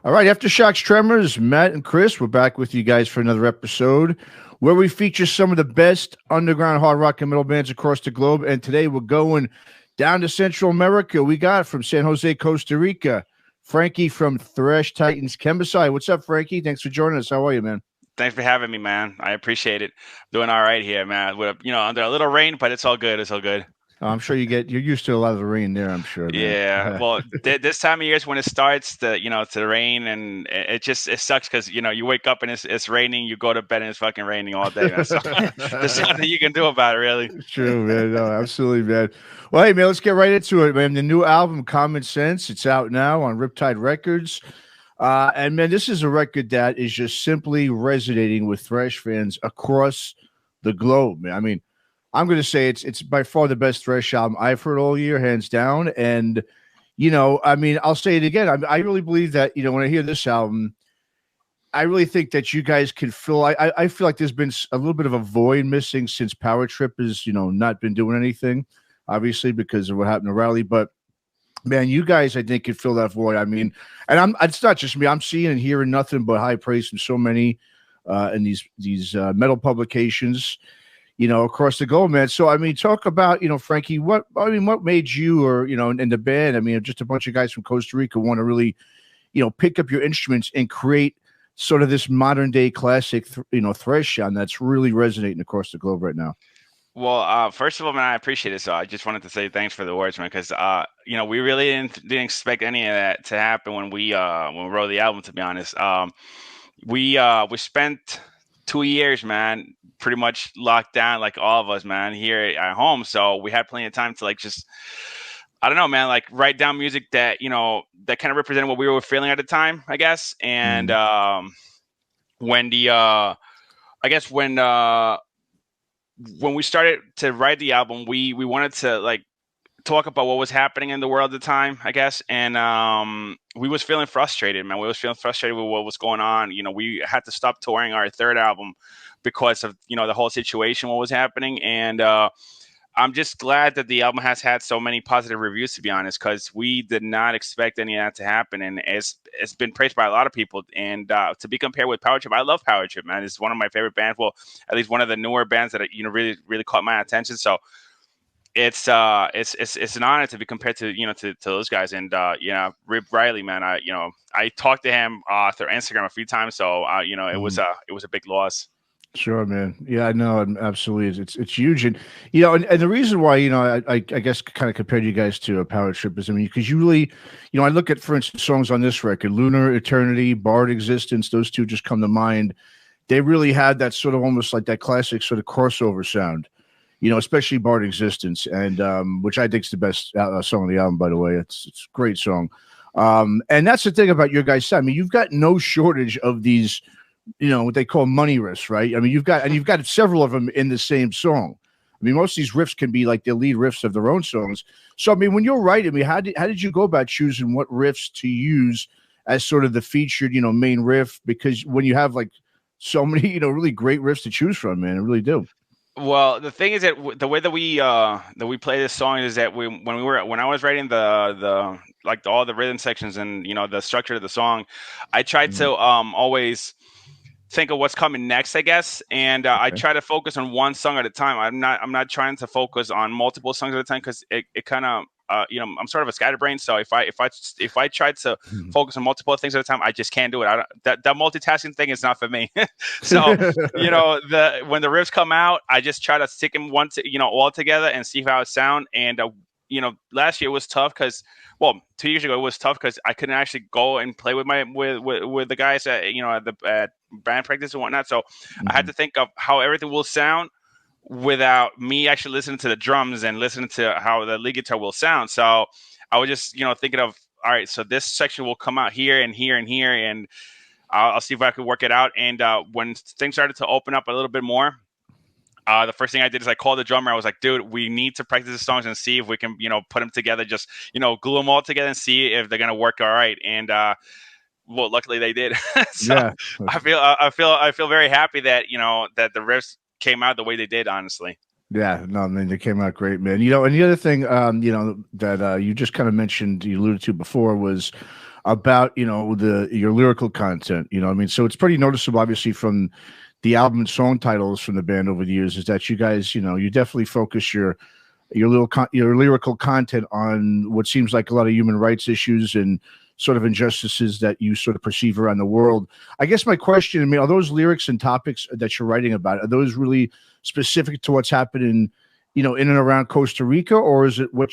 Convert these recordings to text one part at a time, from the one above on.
All right, Aftershocks Tremors, Matt and Chris, we're back with you guys for another episode where we feature some of the best underground hard rock and metal bands across the globe. And today we're going down to Central America. We got from San Jose, Costa Rica, Frankie from Thrash Titans Chemicide. What's up, Frankie? Thanks for joining us. How are you, man? Thanks for having me, man. I appreciate it. Doing all right here, man. With under a little rain, but it's all good. It's all good. I'm sure you're used to a lot of the rain there. I'm sure, man. Yeah. Well, this time of year is when it starts to rain, and it sucks because you wake up and it's raining. You go to bed and it's fucking raining all day, man. So there's nothing you can do about it, really. True, man. No, absolutely, man. Well, hey, man, let's get right into it, man. The new album, Common Sense, it's out now on Riptide Records. And man, this is a record that is just simply resonating with thrash fans across the globe, man. I mean, I'm going to say it's by far the best thrash album I've heard all year, hands down. And, I mean, I'll say it again. I really believe that, when I hear this album, I really think that you guys can fill. I feel like there's been a little bit of a void missing since Power Trip has, not been doing anything, obviously, because of what happened to Rally. But man, you guys, I think, could fill that void. I mean, and it's not just me. I'm seeing and hearing nothing but high praise from so many in these metal publications, across the globe, man. So, I mean, talk about, Frankie, what made you or, in the band, I mean, just a bunch of guys from Costa Rica want to really, pick up your instruments and create sort of this modern day classic, thrash sound that's really resonating across the globe right now. Well, first of all, man, I appreciate it. So I just wanted to say thanks for the words, man, because we really didn't expect any of that to happen when we wrote the album. To be honest, we spent 2 years, man, pretty much locked down, like all of us, man, here at home. So we had plenty of time to I don't know, man, like write down music that that kind of represented what we were feeling at the time, I guess. And when we started to write the album, we wanted to talk about what was happening in the world at the time, I guess. And we was feeling frustrated, man. We was feeling frustrated with what was going on. We had to stop touring our third album because of, the whole situation, what was happening. And I'm just glad that the album has had so many positive reviews, to be honest, because we did not expect any of that to happen. And it's been praised by a lot of people. And to be compared with Power Trip, I love Power Trip, man. It's one of my favorite bands. Well, at least one of the newer bands that really, really caught my attention. So it's an honor to be compared to to those guys. And Rip Riley, man, I talked to him through Instagram a few times. So it was a big loss. Sure, man. Yeah, I know. Absolutely. It's huge. And, and the reason why, I guess kind of compared you guys to a Power Trip is, I mean, because you really, I look at, for instance, songs on this record, Lunar Eternity, Barred Existence, those two just come to mind. They really had that sort of almost like that classic sort of crossover sound, especially Barred Existence, and which I think is the best song on the album, by the way. It's a great song. And that's the thing about your guys' sound. I mean, you've got no shortage of these, what they call money riffs, right? I mean, you've got several of them in the same song. I mean, most of these riffs can be like the lead riffs of their own songs. So, I mean, when you're writing, I mean, how did you go about choosing what riffs to use as sort of the featured, main riff? Because when you have so many, really great riffs to choose from, man, it really do. Well, the thing is that the way that we play this song is that when I was writing the all the rhythm sections and the structure of the song, I tried to always think of what's coming next, I guess, and I try to focus on one song at a time. I'm not trying to focus on multiple songs at a time because it kind of I'm sort of a scatterbrain. So if I tried to focus on multiple things at a time, I just can't do it. That multitasking thing is not for me. So when the riffs come out, I just try to stick them all together and see how it sound. And last year was tough because, 2 years ago it was tough because I couldn't actually go and play with the guys at at band practice and whatnot. So I had to think of how everything will sound without me actually listening to the drums and listening to how the lead guitar will sound. So I was just thinking of, all right, so this section will come out here and here and here, and I'll see if I could work it out. And when things started to open up a little bit more, the first thing I did is I called the drummer. I was like, dude, we need to practice the songs and see if we can, put them together, just, glue them all together and see if they're going to work all right. And, luckily they did. So yeah. I feel very happy that, that the riffs came out the way they did, honestly. Yeah, no, I mean they came out great, man. And the other thing, that you just kind of mentioned, you alluded to before, was about the your lyrical content. I mean, so it's pretty noticeable, obviously, from the album and song titles from the band over the years, is that you guys, you definitely focus your lyrical content on what seems like a lot of human rights issues and sort of injustices that you sort of perceive around the world. I guess my question, I mean, are those lyrics and topics that you're writing about, are those really specific to what's happening, in and around Costa Rica, or is it what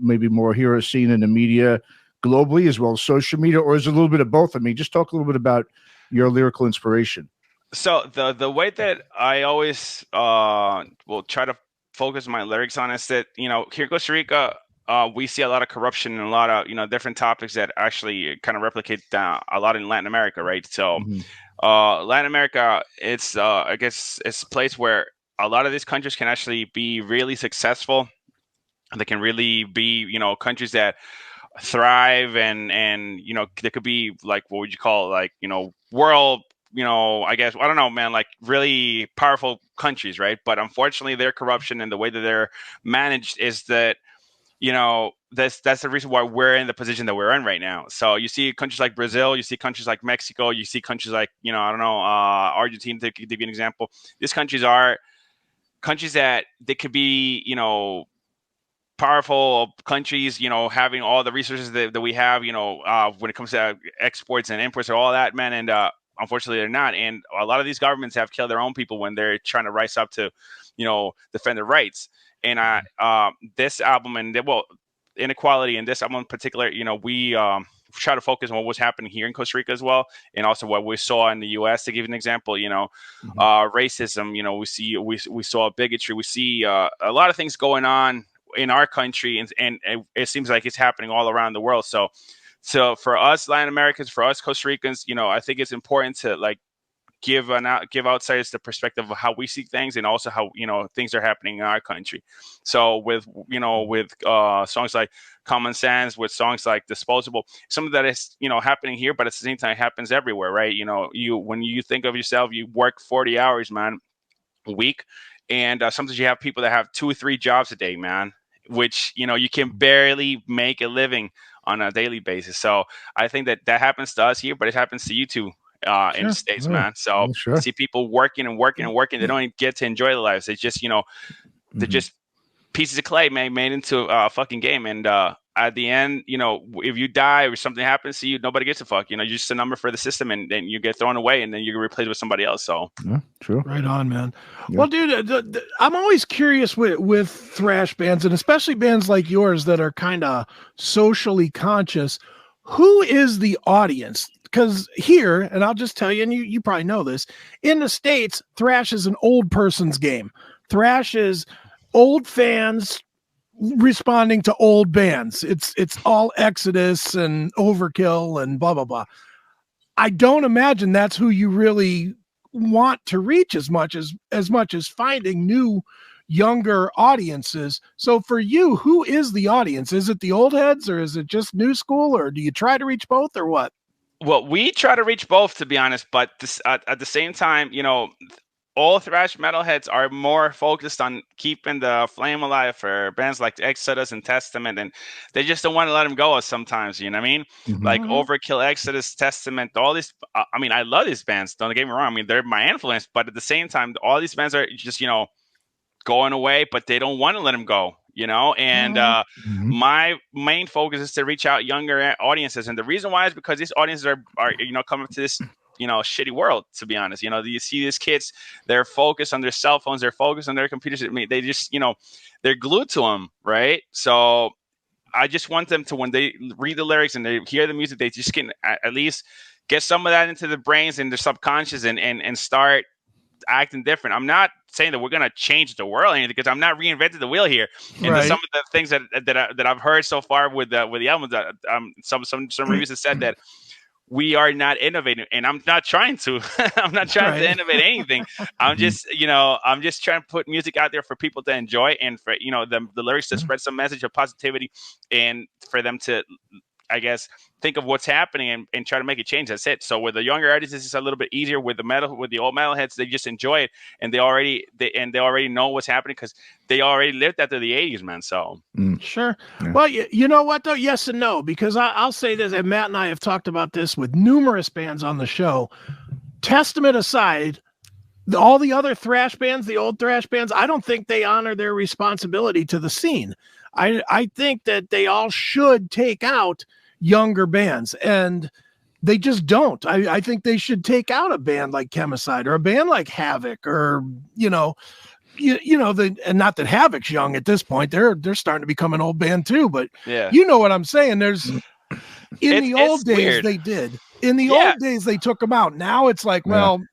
maybe more here or seen in the media globally as well as social media, or is it a little bit of both? I mean, just talk a little bit about your lyrical inspiration. So the way that I always will try to focus my lyrics on is that here in Costa Rica, we see a lot of corruption and a lot of different topics that actually kind of replicate a lot in Latin America, right? So Latin America, it's I guess it's a place where a lot of these countries can actually be really successful. They can really be countries that thrive, and there could be like, what would you call it, like world, I guess, I don't know, man, like really powerful countries, right? But unfortunately, their corruption and the way that they're managed is that that's the reason why we're in the position that we're in right now. So you see countries like Brazil, you see countries like Mexico, you see countries like I don't know, Argentina, to give you an example. These countries are countries that they could be powerful countries, having all the resources that we have, when it comes to exports and imports and all that, man. And unfortunately, they're not. And a lot of these governments have killed their own people when they're trying to rise up to, defend their rights. And this album, and inequality in this album in particular, we try to focus on what was happening here in Costa Rica as well, and also what we saw in the U.S. To give an example, racism. We saw bigotry. We see a lot of things going on in our country, and it seems like it's happening all around the world. So for us Latin Americans, for us Costa Ricans, I think it's important to like give outsiders the perspective of how we see things, and also how things are happening in our country. So with songs like Common Sense, with songs like Disposable, some of that is happening here, but at the same time it happens everywhere, right? When you think of yourself, you work 40 hours, man, a week, and sometimes you have people that have 2 or 3 jobs a day, man, which you can barely make a living on a daily basis. So I think that happens to us here, but it happens to you too. In the States, man. So I see people working and working and working. They don't even get to enjoy their lives. They just, they're just pieces of clay made into a fucking game. And at the end, if you die or something happens to you, nobody gets a fuck. You're just a number for the system, and then you get thrown away, and then you're replaced with somebody else. So true. Right on, man. Yeah. Well, dude, I'm always curious with thrash bands, and especially bands like yours that are kind of socially conscious. Who is the audience? Because here, and I'll just tell you, and you probably know this, in the States, thrash is an old person's game. Thrash is old fans responding to old bands. It's all Exodus and Overkill and blah, blah, blah. I don't imagine that's who you really want to reach as much as finding new, younger audiences. So for you, who is the audience? Is it the old heads, or is it just new school, or do you try to reach both, or what? Well, we try to reach both, to be honest, but at the same time, all thrash metalheads are more focused on keeping the flame alive for bands like Exodus and Testament, and they just don't want to let them go sometimes, you know what I mean? Like Overkill, Exodus, Testament, all these, I mean, I love these bands, don't get me wrong, I mean, they're my influence, but at the same time, all these bands are just, going away, but they don't want to let them go. And my main focus is to reach out younger audiences, and the reason why is because these audiences are coming to this shitty world, to be honest. You see these kids, they're focused on their cell phones, they're focused on their computers. I mean, they just they're glued to them, right? So I just want them to, when they read the lyrics and they hear the music, they just can at least get some of that into their brains and their subconscious, and start acting different. I'm not saying that we're gonna change the world or anything, because I'm not reinventing the wheel here. And some of the things that I've heard so far with the album, that some reviews have said that we are not innovating, and I'm not trying to. I'm not trying to innovate anything. I'm just I'm just trying to put music out there for people to enjoy, and for the lyrics to spread some message of positivity, and for them to I guess, think of what's happening and try to make a change. That's it. So with the younger artists, it's a little bit easier. With the old metalheads, they just enjoy it, and they already know what's happening because they already lived after the 80s, man. So sure. Yeah. Well, you know what though? Yes and no, because I'll say this, and Matt and I have talked about this with numerous bands on the show. Testament aside, all the other thrash bands, the old thrash bands, I don't think they honor their responsibility to the scene. I think that they all should take out younger bands, and they just don't. I think they should take out a band like Chemicide or a band like Havoc, or and not that Havoc's young at this point. They're starting to become an old band too, but you know what I'm saying. There's in the old days weird. They did. In the old days, they took them out. Now it's like, well,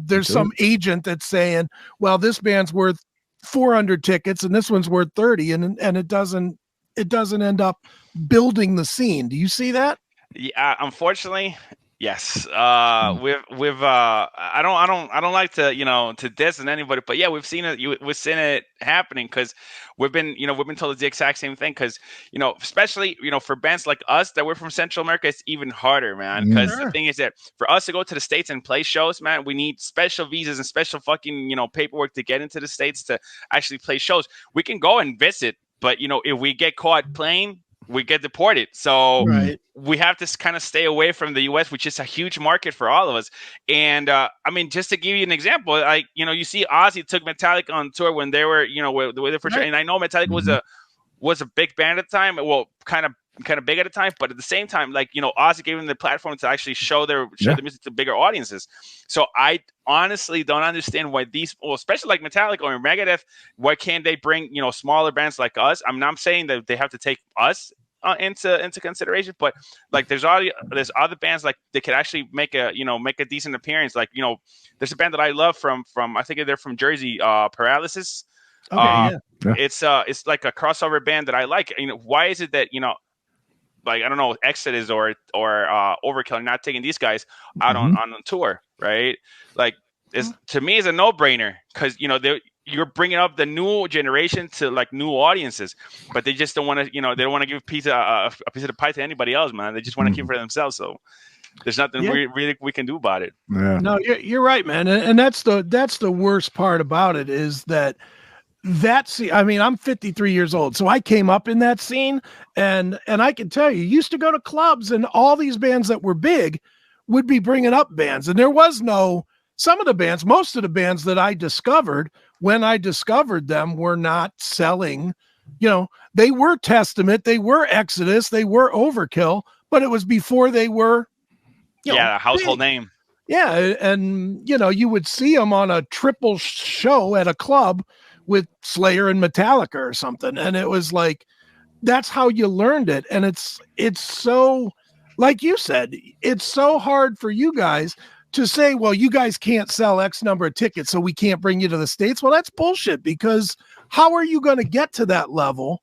there's some agent that's saying, well, this band's worth 400 tickets and this one's worth 30, and it doesn't end up building the scene. Do you see that? Yeah, unfortunately, yes. I don't like to to diss anybody, but yeah, we've seen it happening because we've been told the exact same thing. Because especially for bands like us that we're from Central America, it's even harder, man. Because the thing is that for us to go to the States and play shows, man, we need special visas and special fucking paperwork to get into the States to actually play shows. We can go and visit, but if we get caught playing, we get deported. So we have to kind of stay away from the U.S., which is a huge market for all of us. And I mean, just to give you an example, like you see Ozzy took Metallica on tour when they were the way they first. And I know Metallica was a big band at the time. Well, kind of big at the time, but at the same time, like Ozzy gave them the platform to actually show the music to bigger audiences. So I honestly don't understand why especially like Metallica or Megadeth, why can't they bring smaller bands like us? I'm not saying that they have to take us into consideration, but like there's other bands like they could actually make a decent appearance. Like there's a band that I love from I think they're from Jersey, Paralysis. It's like a crossover band that I like. Why is it that like I don't know, Exodus or Overkill are not taking these guys out on tour, right? Like to me, it's a no-brainer because you're bringing up the new generation to like new audiences, but they just don't want to, they don't want to give a piece of the pie to anybody else, man. They just want to keep it for themselves. So there's nothing we can do about it. Yeah. No, you're right, man. And that's the worst part about it is that scene. I mean, I'm 53 years old, so I came up in that scene, and I can tell you, used to go to clubs, and all these bands that were big would be bringing up bands, and there was most of the bands that I discovered when I discovered them were not selling. They were Testament, they were Exodus, they were Overkill, but it was before they were, a household name. Yeah, and you would see them on a triple show at a club with Slayer and Metallica or something, and it was like that's how you learned it. And it's so, like you said, it's so hard for you guys to say, well, you guys can't sell X number of tickets, so we can't bring you to the States. Well, that's bullshit, because how are you going to get to that level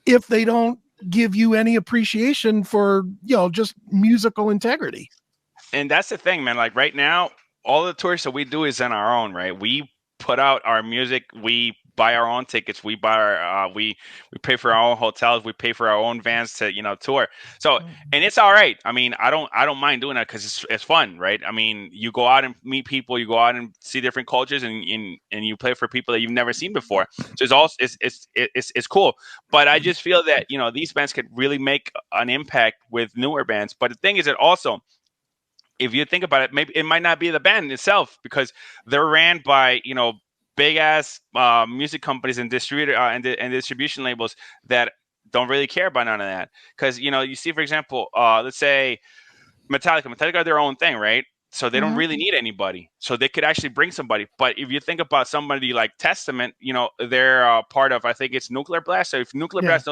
if they don't give you any appreciation for just musical integrity? And that's the thing, man. Like right now, all the tours that we do is on our own, right? We put out our music, we buy our own tickets, we buy our we pay for our own hotels, we pay for our own vans to tour. So, and it's all right. I mean, I don't mind doing that because it's fun, right? I mean, you go out and meet people, you go out and see different cultures, and you play for people that you've never seen before. So it's cool. But I just feel that these bands could really make an impact with newer bands. But the thing is that also, if you think about it, maybe it might not be the band itself, because they're ran by big ass music companies and distribution labels that don't really care about none of that. Because you see, for example, let's say Metallica are their own thing, right? So they don't really need anybody. So they could actually bring somebody. But if you think about somebody like Testament, they're part of, I think it's Nuclear Blast. So if Nuclear Blast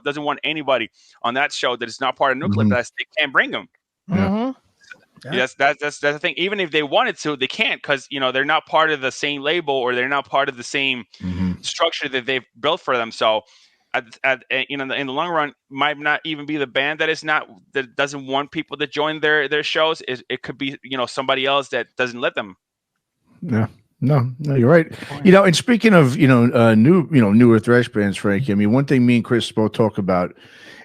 doesn't want anybody on that show that is not part of Nuclear Blast, they can't bring them. That's the thing. Even if they wanted to, they can't, because they're not part of the same label, or they're not part of the same structure that they've built for them. So, in the long run, might not even be the band that doesn't want people to join their shows. It could be somebody else that doesn't let them. Yeah. No, you're right. And speaking of newer thrash bands, Frankie, I mean, one thing me and Chris both talk about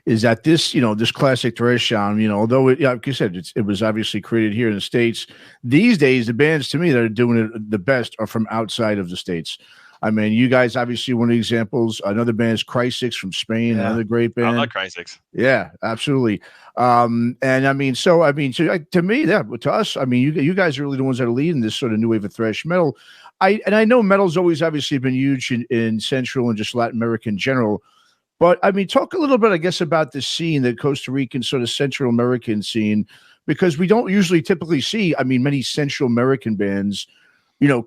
is that this, this classic thrash sound, although like you said, it was obviously created here in the States. These days, the bands to me that are doing it the best are from outside of the States. I mean, you guys obviously one of the examples. Another band is Cry6 from Spain, another great band. I like Cry6. Yeah, absolutely. And I mean, to me, to us, I mean, you guys are really the ones that are leading this sort of new wave of thrash metal. I know metal's always obviously been huge in Central and just Latin America in general. But I mean, talk a little bit, I guess, about the scene, the Costa Rican sort of Central American scene, because we don't usually typically see, I mean, many Central American bands,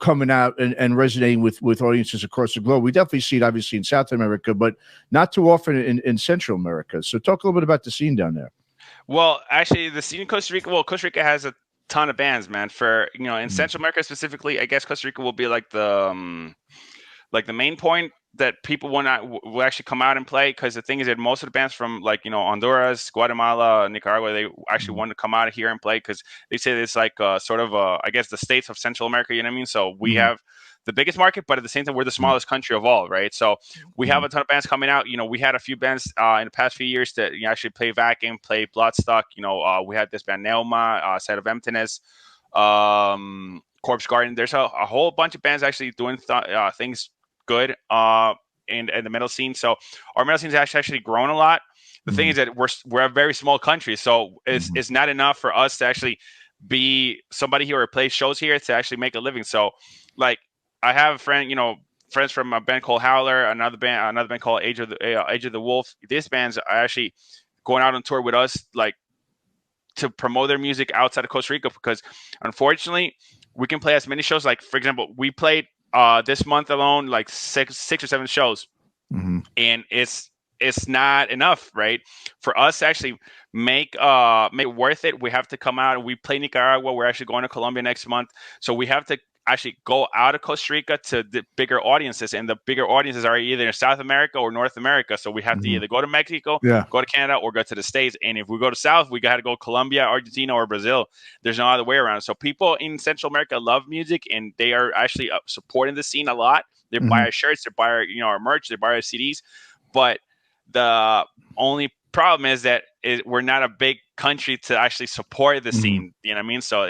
coming out and resonating with audiences across the globe. We definitely see it obviously in South America, but not too often in Central America. So talk a little bit about the scene down there. Well, actually, the scene in Costa Rica, Costa Rica has a ton of bands, man. For, in Central America specifically, I guess Costa Rica will be like the main point that people will actually come out and play, because the thing is that most of the bands from Honduras, Guatemala, Nicaragua, they actually want to come out here and play, because they say it's like sort of I guess the states of Central America, you know what I mean? So we have the biggest market, but at the same time we're the smallest country of all, right? So we have a ton of bands coming out. We had a few bands in the past few years that actually play Vacuum, play Bloodstock. We had this band Neuma, Side of Emptiness, Corpse Garden. There's a whole bunch of bands actually doing things good in the metal scene. So our metal scene has actually grown a lot. The thing is that we're a very small country, so it's not enough for us to actually be somebody here or play shows here to actually make a living. So like I have a friend, friends from a band called Howler, another band called Age of the Wolf. These bands are actually going out on tour with us, like, to promote their music outside of Costa Rica, because unfortunately we can play as many shows. Like, for example, we played this month alone like six or seven shows, and it's not enough, right? For us to actually make it worth it, we have to come out and we play Nicaragua. We're actually going to Colombia next month, so we have to actually go out of Costa Rica to the bigger audiences, and the bigger audiences are either in South America or North America. So we have to either go to Mexico, go to Canada, or go to the States. And if we go to South, we got to go Colombia, Argentina, or Brazil. There's no other way around. So people in Central America love music, and they are actually supporting the scene a lot. They buy our shirts, they buy our, our merch, they buy our CDs. But the only problem is that we're not a big country to actually support the scene. You know what I mean? So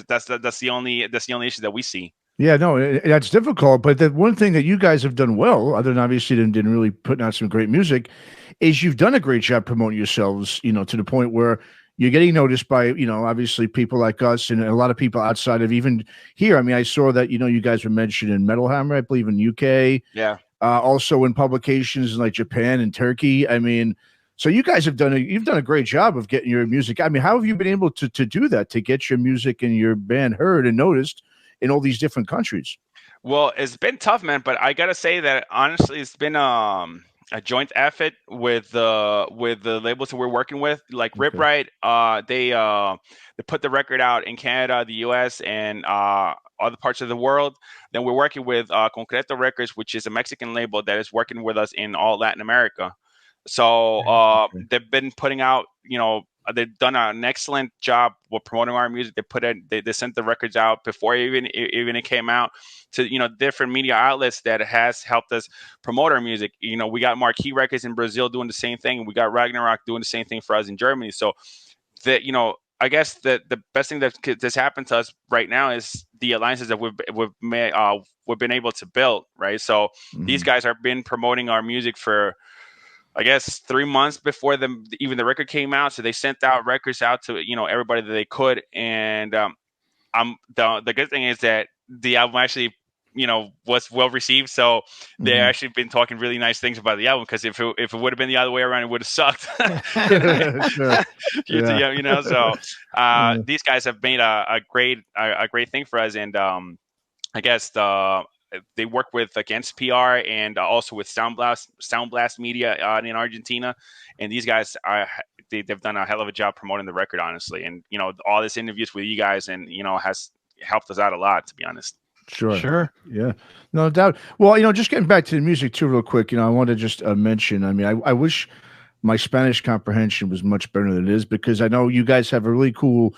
that's the only issue that we see. Yeah, no, that's difficult. But the one thing that you guys have done well, other than obviously didn't really putting out some great music, is you've done a great job promoting yourselves, to the point where you're getting noticed by, obviously people like us and a lot of people outside of even here. I mean, I saw that, you guys were mentioned in Metal Hammer, I believe, in UK. Yeah. Also in publications in like Japan and Turkey. I mean, so you guys have done a great job of getting your music. I mean, how have you been able to do that, to get your music and your band heard and noticed in all these different countries? Well, it's been tough, man, but I gotta say that honestly, it's been a joint effort with the labels that we're working with, like Rip Right. They put the record out in Canada, the US, and other parts of the world. Then we're working with Concreto Records, which is a Mexican label that is working with us in all Latin America. So they've been putting out, they've done an excellent job with promoting our music. They sent the records out before even it came out to, different media outlets that has helped us promote our music. We got Marquee Records in Brazil doing the same thing. We got Ragnarok doing the same thing for us in Germany. So that, I guess that the best thing that's happened to us right now is the alliances that we've been able to build, right? So these guys have been promoting our music for, I guess, 3 months before even the record came out. So they sent out records out to, everybody that they could. And the good thing is that the album actually, was well received. So they actually been talking really nice things about the album, because if it would have been the other way around, it would have sucked. So these guys have made a great thing for us. And I guess they work with Against PR and also with Soundblast Media in Argentina. And these guys they've done a hell of a job promoting the record, honestly. And, all this interviews with you guys and, has helped us out a lot, to be honest. Sure. Yeah, no doubt. Well, just getting back to the music too real quick, I want to just mention, I mean, I wish my Spanish comprehension was much better than it is, because I know you guys have a really cool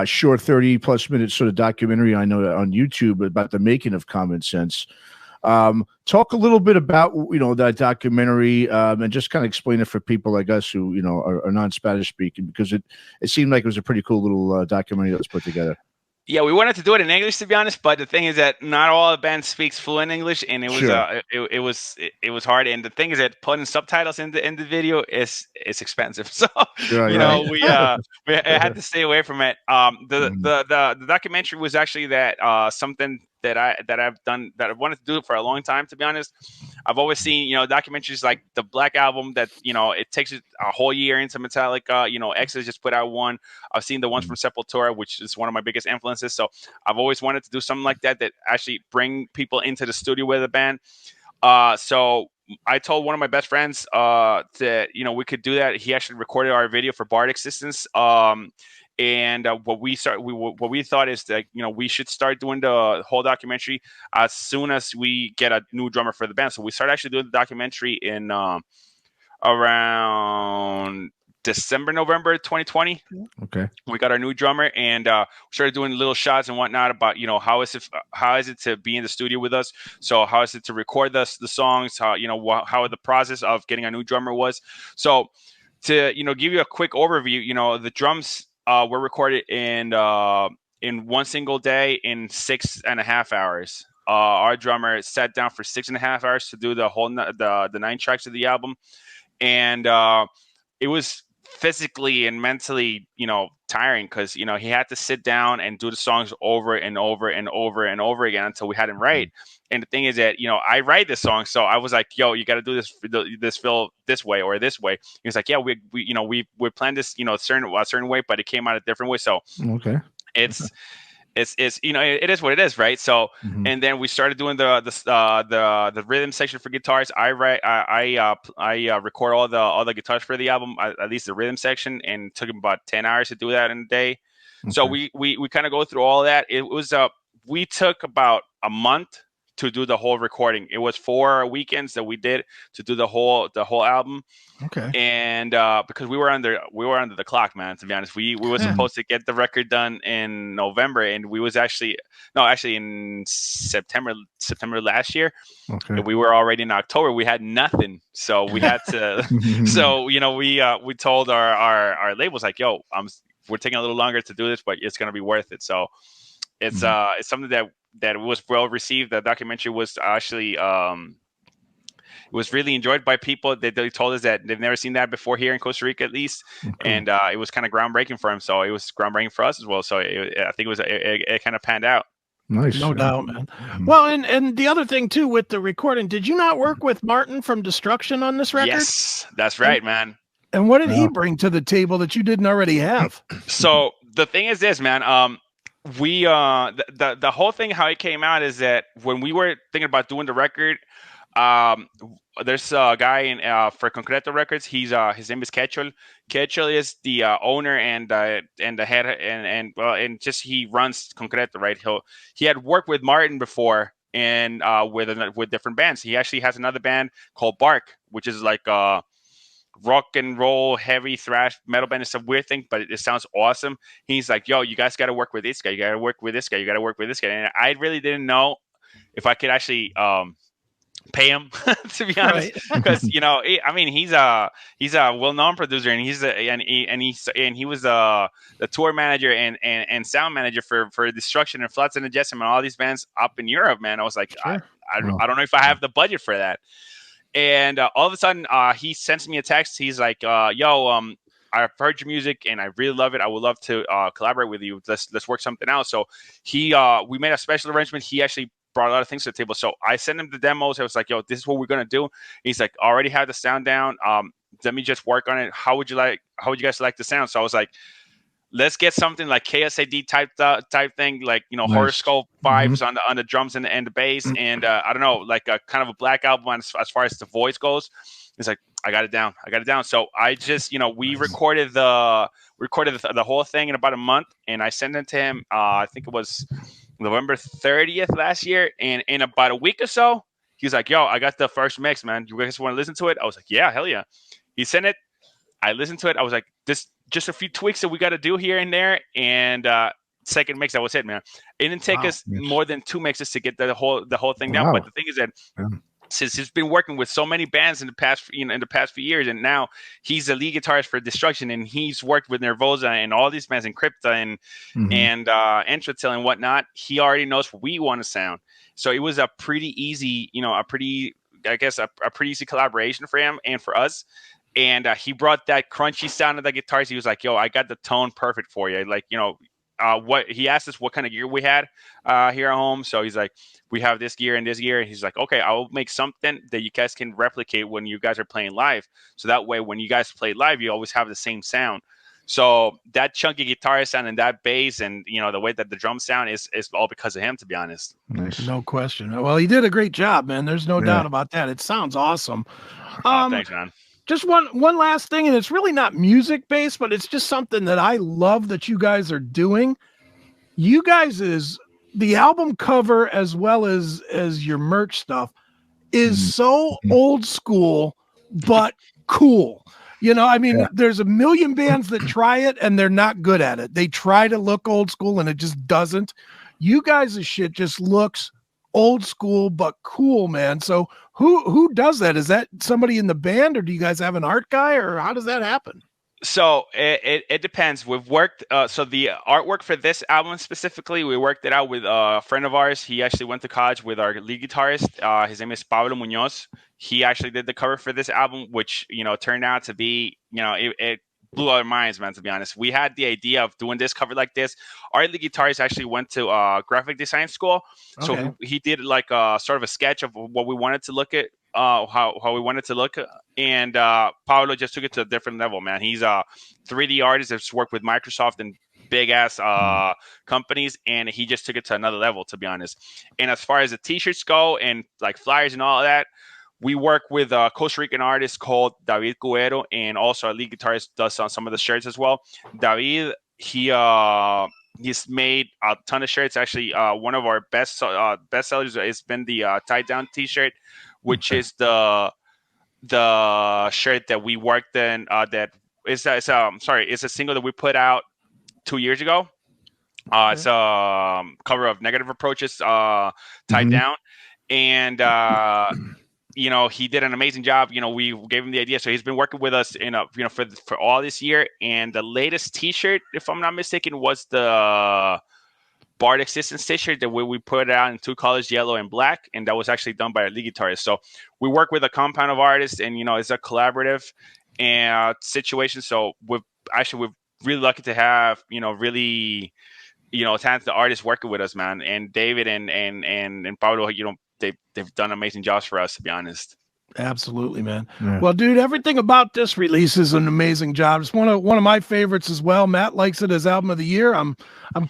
short 30+ minute sort of documentary, I know, on YouTube about the making of Common Sense. Talk a little bit about that documentary, and just kind of explain it for people like us who are non-Spanish speaking, because it seemed like it was a pretty cool little documentary that was put together. Yeah, we wanted to do it in English, to be honest, but the thing is that not all the band speaks fluent English, and it was Sure. it was hard. And the thing is that putting subtitles in the video is expensive, so Sure, we had to stay away from it. The documentary was actually that something that I've done, that I wanted to do for a long time, to be honest. I've always seen documentaries like the Black Album that it takes a whole year into Metallica. Exodus just put out one. I've seen the ones from Sepultura, which is one of my biggest influences. So I've always wanted to do something like that actually bring people into the studio with a band. So I told one of my best friends that we could do that. He actually recorded our video for Bard Existence. And what we thought is that we should start doing the whole documentary as soon as we get a new drummer for the band. So we started actually doing the documentary in around November 2020. Okay. We got our new drummer, and we started doing little shots and whatnot about how is it to be in the studio with us. So how is it to record the songs? How how the process of getting a new drummer was. So to give you a quick overview, the drums were recorded in one single day in 6.5 hours. Our drummer sat down for 6.5 hours to do the whole the 9 tracks of the album, and it was physically and mentally tiring, because he had to sit down and do the songs over and over and over and over again until we had him right. And the thing is that I write this song, so I was like, yo, you got to do this fill this way or this way. He was like, yeah, we planned this a certain way, but it came out a different way. So okay, it's it is what it is, right? So and then we started doing the rhythm section for guitars. I record all the guitars for the album, at least the rhythm section, and it took about 10 hours to do that in a day. Okay. So we kind of go through all that. It was we took about a month to do the whole recording. It was 4 weekends that we did to do the whole album. Okay. And because we were under the clock, man, to be honest. We were supposed to get the record done in November, and we was actually in September last year. Okay. We were already in October. We had nothing. So we had to so we told our labels, like, yo, we're taking a little longer to do this, but it's gonna be worth it. So it's something that was well received. The documentary was actually was really enjoyed by people. They told us that they've never seen that before here in Costa Rica, at least. Okay. And it was kind of groundbreaking for him. So it was groundbreaking for us as well. So I think it kind of panned out. Nice. No doubt, man. Well, and the other thing too with the recording, did you not work with Martin from Destruction on this record? Yes, that's right, man. And what did he bring to the table that you didn't already have? So the thing is this, man. We the whole thing, how it came out is that when we were thinking about doing the record, there's a guy in for Concreto Records. He's his name is Quechol. Quechol is the owner and the head and just he runs Concreto, right? He had worked with Martin before and with different bands. He actually has another band called Bark, which is like rock and roll, heavy thrash metal band. It's a weird thing, but it sounds awesome. He's like, yo, you guys got to work with this guy. You got to work with this guy. You got to work with this guy. And I really didn't know if I could actually pay him, to be honest, because he's a well-known producer, and he was the tour manager and sound manager for Destruction and Floods and Adjustment and all these bands up in Europe, man. I was like, sure. I don't know if I have the budget for that. And all of a sudden, he sends me a text. He's like, yo, I've heard your music and I really love it. I would love to collaborate with you. Let's work something out. So we made a special arrangement. He actually brought a lot of things to the table. So I sent him the demos. I was like, yo, this is what we're going to do. He's like, already have the sound down. Let me just work on it. How would you guys like the sound? So I was like, let's get something like KSAD type thing, like nice. Horoscope vibes on the drums and the bass, and I don't know, like a kind of a Black Album as far as the voice goes. It's like I got it down. So I just we recorded the whole thing in about a month, and I sent it to him. I think it was November 30th last year, and in about a week or so, he's like, "Yo, I got the first mix, man. You guys want to listen to it?" I was like, "Yeah, hell yeah." He sent it. I listened to it. I was like, "This." Just a few tweaks that we got to do here and there, and second mix, that was it, man. It didn't take us more than 2 mixes to get the whole thing down. But the thing is that since he's been working with so many bands in the past few years, and now he's the lead guitarist for Destruction, and he's worked with Nervosa and all these bands, and Crypta and Entratil and whatnot. He already knows what we want to sound. So it was a pretty easy, a pretty easy collaboration for him and for us. And he brought that crunchy sound of the guitars. He was like, "Yo, I got the tone perfect for you." Like, what he asked us what kind of gear we had here at home. So he's like, "We have this gear and this gear." And he's like, "Okay, I will make something that you guys can replicate when you guys are playing live. So that way, when you guys play live, you always have the same sound." So that chunky guitar sound and that bass and, the way that the drums sound is all because of him, to be honest. Nice. No question. Well, he did a great job, man. There's no doubt about that. It sounds awesome. Thanks, man. Just one last thing, and it's really not music based, but it's just something that I love that you guys are doing. You guys is the album cover as well as your merch stuff is so old school, but cool. There's a million bands that try it and they're not good at it. They try to look old school and it just doesn't. You guys' shit just looks old school but cool, man. So who does that? Is that somebody in the band, or do you guys have an art guy, or how does that happen? So it depends. We've worked so the artwork for this album specifically, we worked it out with a friend of ours. He actually went to college with our lead guitarist. His name is Pablo Munoz. He actually did the cover for this album, which turned out to be it blew our minds, man, to be honest. We had the idea of doing this cover like this. Our lead guitarist actually went to graphic design school. Okay. So he did like sort of a sketch of what we wanted to look at, how we wanted to look. And Pablo just took it to a different level, man. He's a 3D artist that's worked with Microsoft and big ass companies, and he just took it to another level, to be honest. And as far as the t-shirts go and like flyers and all of that, we work with a Costa Rican artist called David Cuero, and also our lead guitarist does some of the shirts as well. David, he's made a ton of shirts. Actually, one of our best sellers has been the Tied Down t-shirt, which is the shirt that we worked in. It's a single that we put out 2 years ago. It's a cover of Negative Approaches, Tied Down, and he did an amazing job. We gave him the idea, so he's been working with us for all this year. And the latest T-shirt, if I'm not mistaken, was the Bard Existence T-shirt that we put out in 2 colors, yellow and black, and that was actually done by our lead guitarist. So we work with a compound of artists, and it's a collaborative situation. So we're really lucky to have really talented artists working with us, man. And David and Pablo, they've done amazing jobs for us, to be honest. Absolutely, man. Yeah. Well, dude, everything about this release is an amazing job. It's one of my favorites as well. Matt likes it as album of the year. I'm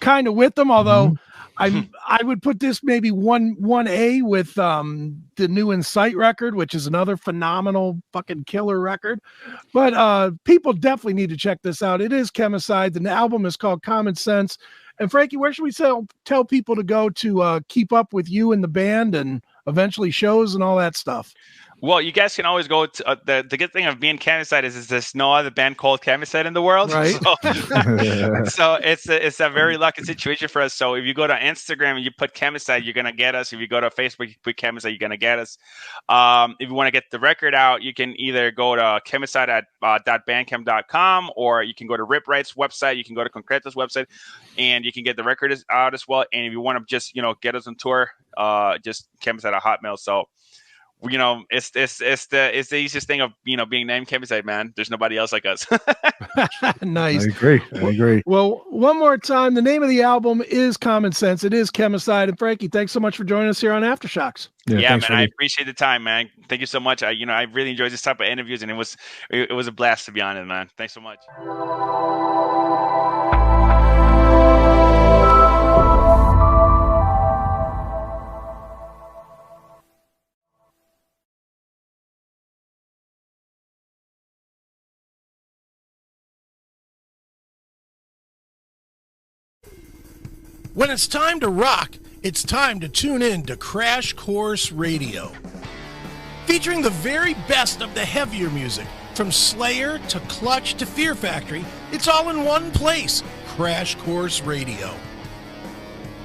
kind of with them, although I would put this maybe 1A with the new Insight record, which is another phenomenal fucking killer record. But people definitely need to check this out. It is Chemicide. The album is called Common Sense. And Frankie, where should we tell people to go to keep up with you and the band and eventually shows and all that stuff? Well, you guys can always go to the good thing of being Chemicide is there's no other band called Chemicide in the world. Right. So it's a very lucky situation for us. So if you go to Instagram and you put Chemicide, you're going to get us. If you go to Facebook, you put Chemicide, you're going to get us. If you want to get the record out, you can either go to Chemicide at .bandcamp.com, or you can go to Rip Wright's website. You can go to Concreto's website, and you can get the record out as well. And if you want to just, get us on tour, just Chemicide at Hotmail. So, it's the easiest thing of being named Chemicide, man. There's nobody else like us. Nice. I agree. Well, one more time, the name of the album is Common Sense. It is Chemicide. And Frankie, thanks so much for joining us here on Aftershocks. Yeah, man, I appreciate the time, man. Thank you so much. I really enjoyed this type of interviews, and it was a blast, to be honest, man. Thanks so much. When it's time to rock, it's time to tune in to Crash Course Radio. Featuring the very best of the heavier music, from Slayer to Clutch to Fear Factory, it's all in one place, Crash Course Radio.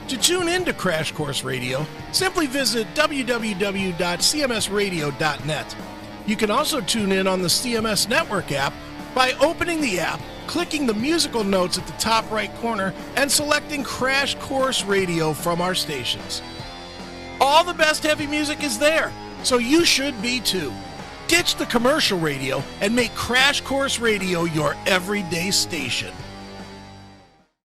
To tune into Crash Course Radio, simply visit www.cmsradio.net. You can also tune in on the CMS Network app by opening the app, clicking the musical notes at the top right corner, and selecting Crash Course Radio from our stations. All the best heavy music is there, so you should be too. Ditch the commercial radio and make Crash Course Radio your everyday station.